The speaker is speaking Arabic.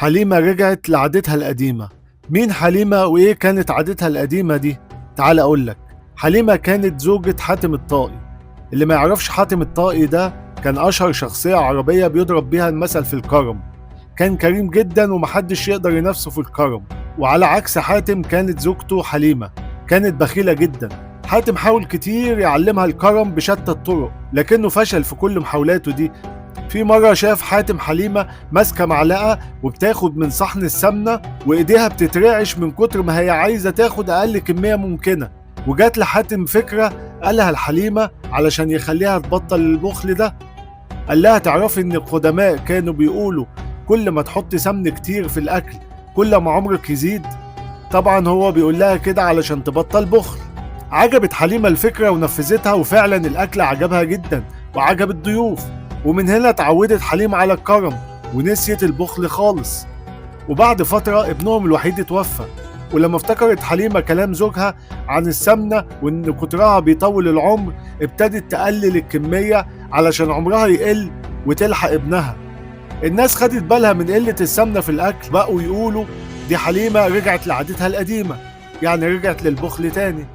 حليمة رجعت لعادتها القديمة. مين حليمة وإيه كانت عادتها القديمة دي؟ تعال أقولك. حليمة كانت زوجة حاتم الطائي. اللي ما يعرفش حاتم الطائي ده كان أشهر شخصية عربية بيضرب بيها المثل في الكرم. كان كريم جدا ومحدش يقدر ينافسه في الكرم. وعلى عكس حاتم كانت زوجته حليمة كانت بخيلة جدا. حاتم حاول كتير يعلمها الكرم بشتى الطرق لكنه فشل في كل محاولاته دي. في مرة شاف حاتم حليمة ماسكة معلقة وبتاخد من صحن السمنة وإيديها بتترعش من كتر ما هي عايزة تاخد أقل كمية ممكنة. وجات لحاتم فكرة قالها لحليمة علشان يخليها تبطل البخل ده. قال لها تعرفي إن القدماء كانوا بيقولوا كل ما تحط سمن كتير في الأكل كل ما عمرك يزيد. طبعا هو بيقول لها كده علشان تبطل بخل. عجبت حليمة الفكرة ونفذتها وفعلا الأكل عجبها جدا وعجب الضيوف. ومن هنا اتعودت حليمة على الكرم ونسيت البخل خالص. وبعد فترة ابنهم الوحيد اتوفى. ولما افتكرت حليمة كلام زوجها عن السمنة وان كترها بيطول العمر ابتدت تقلل الكمية علشان عمرها يقل وتلحق ابنها. الناس خدت بالها من قلة السمنة في الأكل بقوا يقولوا دي حليمة رجعت لعادتها القديمة، يعني رجعت للبخل تاني.